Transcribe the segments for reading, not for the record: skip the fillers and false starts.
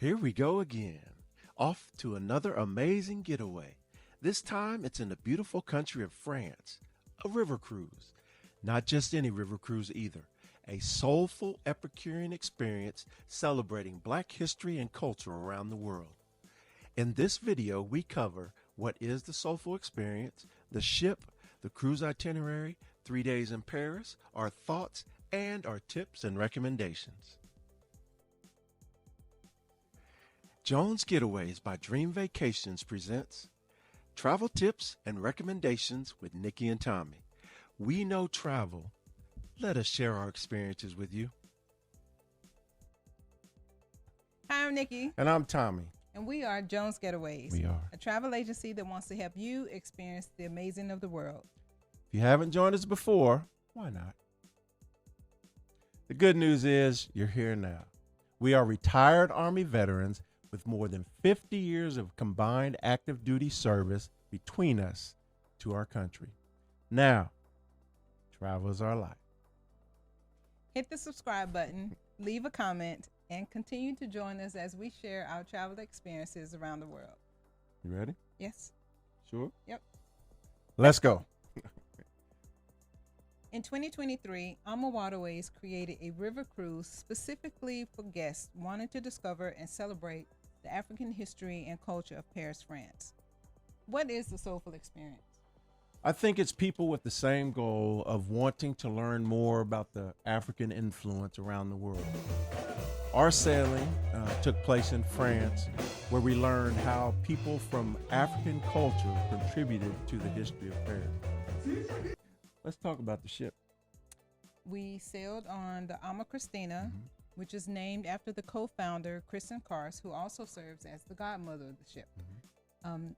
Here we go again, off to another amazing getaway. This time it's in the beautiful country of France, a river cruise. Not just any river cruise either, a soulful Epicurean experience celebrating Black history and culture around the world. In this video, we cover what is the Soulful Experience, the ship, the cruise itinerary, 3 days in Paris, our thoughts, and our tips and recommendations. Jones Getaways by Dream Vacations presents Travel Tips and Recommendations with Nikki and Tommie. We know travel. Let us share our experiences with you. Hi, I'm Nikki. And I'm Tommie. And we are Jones Getaways. We are. A travel agency that wants to help you experience the amazing of the world. If you haven't joined us before, why not? The good news is you're here now. We are retired Army veterans with more than 50 years of combined active duty service between us to our country. Now, travel is our life. Hit the subscribe button, leave a comment, and continue to join us as we share our travel experiences around the world. You ready? Yes. Sure? Yep. Let's go. In 2023, AMAWaterways created a river cruise specifically for guests wanting to discover and celebrate the African history and culture of Paris, France. What is the Soulful Experience? I think it's people with the same goal of wanting to learn more about the African influence around the world. Our sailing took place in France, where we learned how people from African culture contributed to the history of Paris. Let's talk about the ship. We sailed on the Ama Christina, which is named after the co-founder, Kristen Kars, who also serves as the godmother of the ship.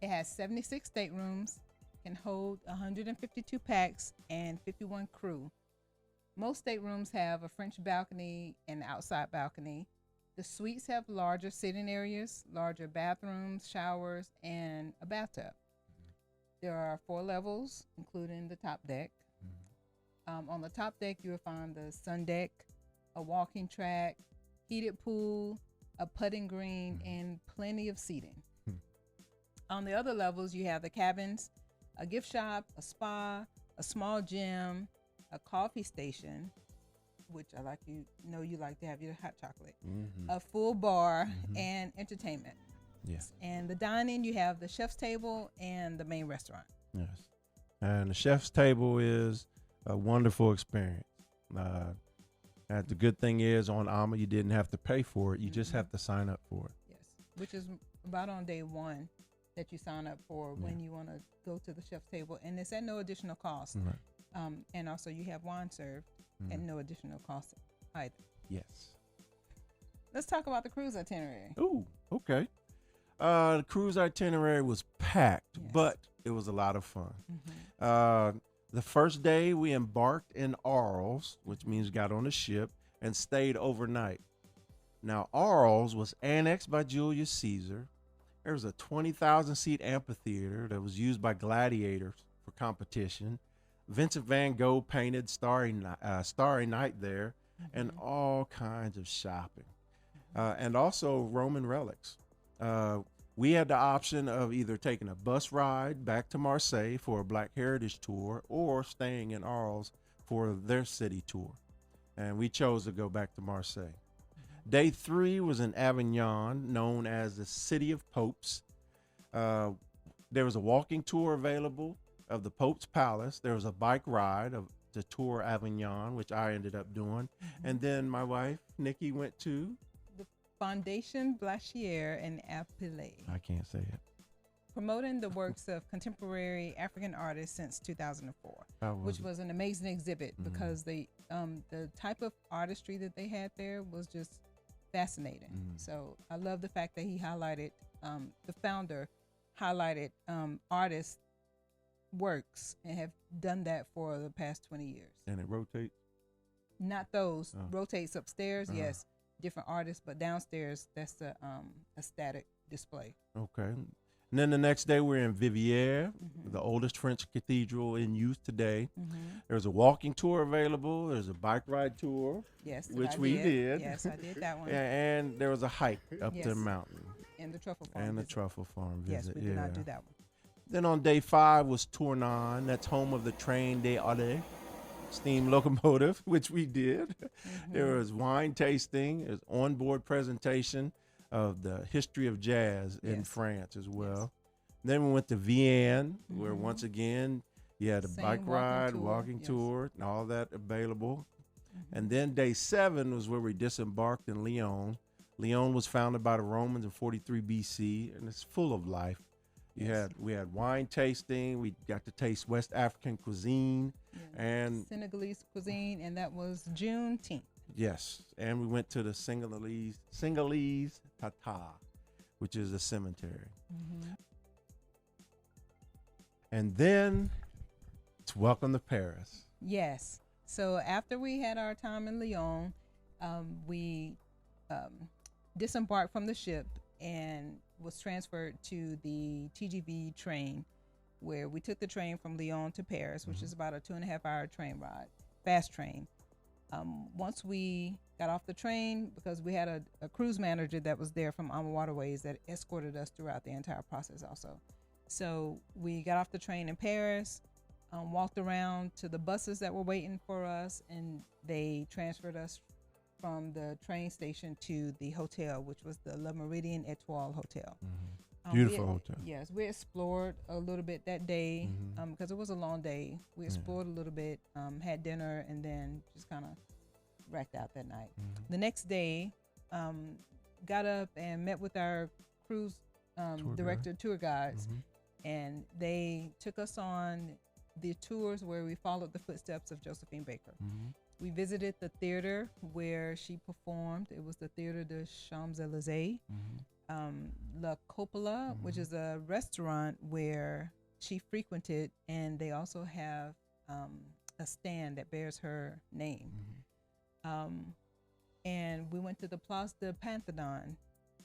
It has 76 staterooms, can hold 152 packs and 51 crew. Most staterooms have a French balcony and outside balcony. The suites have larger sitting areas, larger bathrooms, showers, and a bathtub. There are 4 levels, including the top deck. On the top deck, you will find the sun deck, a walking track, heated pool, a putting green, and plenty of seating. On the other levels, you have the cabins, a gift shop, a spa, a small gym, a coffee station, which you like to have your hot chocolate, a full bar, and entertainment. Yes. And the dining, you have the chef's table and the main restaurant. Yes. And the chef's table is a wonderful experience. And the good thing is on AMA, you didn't have to pay for it. You just have to sign up for it. Yes. Which is about on day 1 that you sign up for when you want to go to the chef's table. And it's at no additional cost. Right. And also you have wine served at no additional cost either. Yes. Let's talk about the cruise itinerary. Ooh, okay. The cruise itinerary was packed, but it was a lot of fun. The first day we embarked in Arles, which means got on a ship, and stayed overnight. Now, Arles was annexed by Julius Caesar. There was a 20,000 seat amphitheater that was used by gladiators for competition. Vincent van Gogh painted Starry Night there, and all kinds of shopping. And also Roman relics. We had the option of either taking a bus ride back to Marseille for a Black Heritage tour or staying in Arles for their city tour. And we chose to go back to Marseille. Day 3 was in Avignon, known as the City of Popes. There was a walking tour available of the Pope's Palace. There was a bike ride to tour Avignon, which I ended up doing. And then my wife, Nikki, went to Fondation Blachier and Appelet. I can't say it. Promoting the works of contemporary African artists since 2004, which was an amazing exhibit because the type of artistry that they had there was just fascinating. So I love the fact that he highlighted, the founder highlighted artists' works and have done that for the past 20 years. And it rotates? Not those. Rotates upstairs, yes. Different artists, but downstairs, that's a static display. Okay. And then the next day we're in Viviers, the oldest French cathedral in use today. There's a walking tour available. There's a bike ride tour, Yes, that which I we did. did. Yes, I did that one. And there was a hike up Yes. the mountain. And the truffle farm. And the visit. truffle farm Yes, visit. we did not do that one. Then on day 5 was Tournon. That's home of the Train des Allées steam locomotive, which we did. There was wine tasting. There's onboard presentation of the history of jazz in France as well. Then we went to Vienne, where once again you had a Same bike ride, tour. walking Yes. tour, and all that available. And then day 7 was where we disembarked in Lyon. Lyon was founded by the Romans in 43 BC, and it's full of life. We had wine tasting. We got to taste West African cuisine, and Senegalese cuisine, and that was Juneteenth. yes, and we went to the Senegalese Tata, which is a cemetery. And then it's welcome to Paris. Yes. So after we had our time in Lyon, we disembarked from the ship and was transferred to the TGV train, where we took the train from Lyon to Paris, which is about a 2.5-hour train ride, fast train. Once we got off the train, because we had a cruise manager that was there from AMAWaterways that escorted us throughout the entire process also. So we got off the train in Paris, walked around to the buses that were waiting for us, and they transferred us from the train station to the hotel, which was the Le Méridien Étoile Hotel. Beautiful hotel. Yes, we explored a little bit that day because it was a long day. We explored a little bit, had dinner, and then just kind of wrecked out that night. The next day, got up and met with our cruise director, tour guides, and they took us on the tours where we followed the footsteps of Josephine Baker. We visited the theater where she performed. It was the Theater de Champs-Élysées. La Coppola, which is a restaurant where she frequented, and they also have a stand that bears her name. And we went to the Place de Pantheon,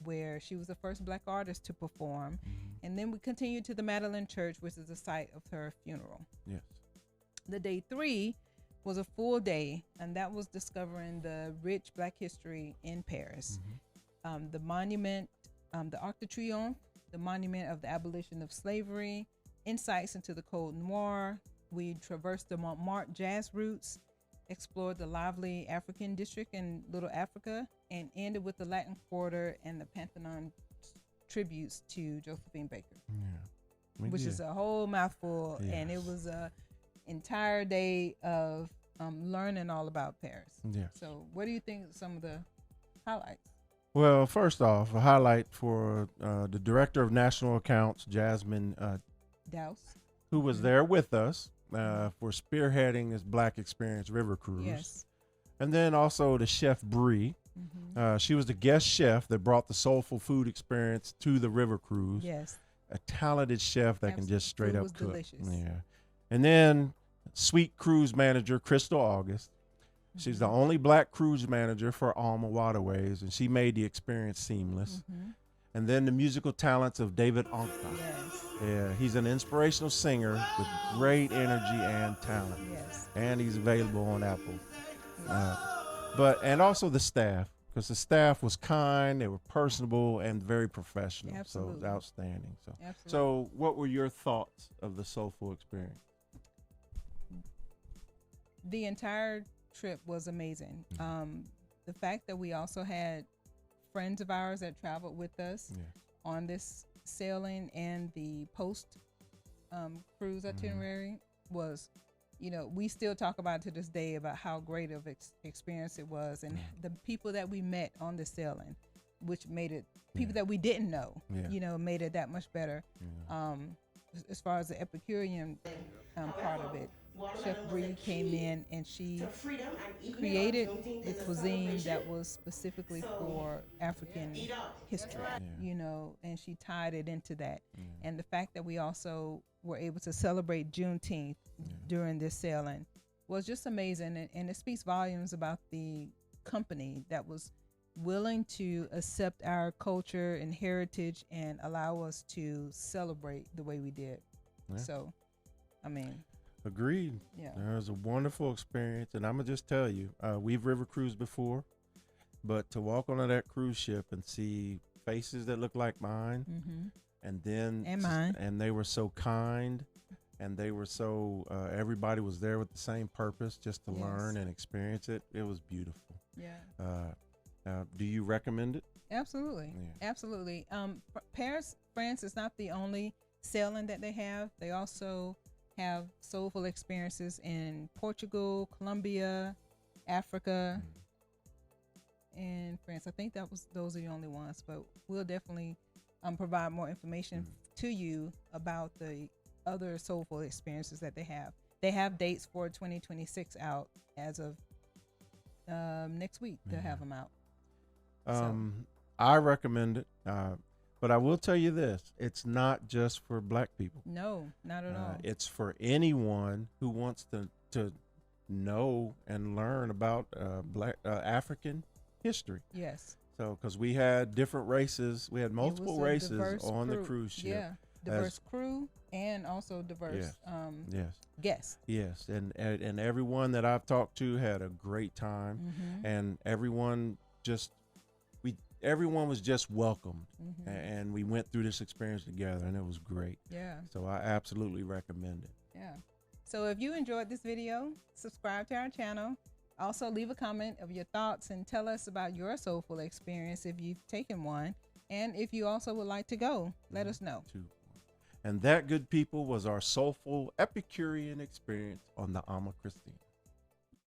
where she was the first Black artist to perform. And then we continued to the Madeleine Church, which is the site of her funeral. Yes. The day 3 was a full day, and that was discovering the rich Black history in Paris. The monument, the Arc de Triomphe, the monument of the abolition of slavery, insights into the Code Noir. We traversed the Montmartre jazz routes, explored the lively African district in Little Africa, and ended with the Latin Quarter and the Pantheon tributes to Josephine Baker, which is a whole mouthful. And it was a entire day of learning all about Paris. So what do you think are some of the highlights? Well, first off, a highlight for the Director of National Accounts, Jasmine Douse, who was there with us for spearheading this Black Experience River Cruise. And then also the Chef Bree. She was the guest chef that brought the Soulful Food Experience to the River Cruise. A talented chef that can just straight up cook. Delicious. And then sweet cruise manager Crystal August. She's the only Black cruise manager for AMAWaterways, and she made the experience seamless. And then the musical talents of David Onka. He's an inspirational singer with great energy and talent. And he's available on Apple. And also the staff, because the staff was kind, they were personable, and very professional. So it was outstanding. So what were your thoughts of the Soulful Experience? The entire trip was amazing. The fact that we also had friends of ours that traveled with us on this sailing and the post cruise itinerary was, we still talk about it to this day about how great of experience it was, and the people that we met on the sailing, which made it people that we didn't know, made it that much better. As far as the Epicurean part of it, Chef Bree came in and she created the cuisine that was specifically for African history, and she tied it into that. And the fact that we also were able to celebrate Juneteenth during this sailing was just amazing, and it speaks volumes about the company that was willing to accept our culture and heritage and allow us to celebrate the way we did. Yeah. So, I mean, agreed. yeah. It was a wonderful experience, and I'm gonna just tell you, we've river cruised before, but to walk onto that cruise ship and see faces that look like mine, and then And mine. and they were so kind, and they were so everybody was there with the same purpose, just to Yes. learn and experience it. It was beautiful. Yeah. Do you recommend it? Absolutely. Yeah. Absolutely. Paris, France is not the only sailing that they have. They also have soulful experiences in Portugal, Colombia, Africa, and France. I think those are the only ones, but we'll definitely provide more information to you about the other soulful experiences that they have. They have dates for 2026 out as of next week. They'll have them out. I recommend it, but I will tell you this: it's not just for Black people. No, not at all. It's for anyone who wants to know and learn about Black African history. Yes. So, because we had different races, we had multiple races on the cruise ship. Yeah, diverse crew and also diverse guests. Yes, and everyone that I've talked to had a great time, and everyone was just welcomed, and we went through this experience together, and it was great. Yeah. So I absolutely recommend it. Yeah. So if you enjoyed this video, subscribe to our channel. Also leave a comment of your thoughts and tell us about your soulful experience if you've taken one. And if you also would like to go, let us know. And that, good people, was our Soulful Epicurean Experience on the AMAWaterways.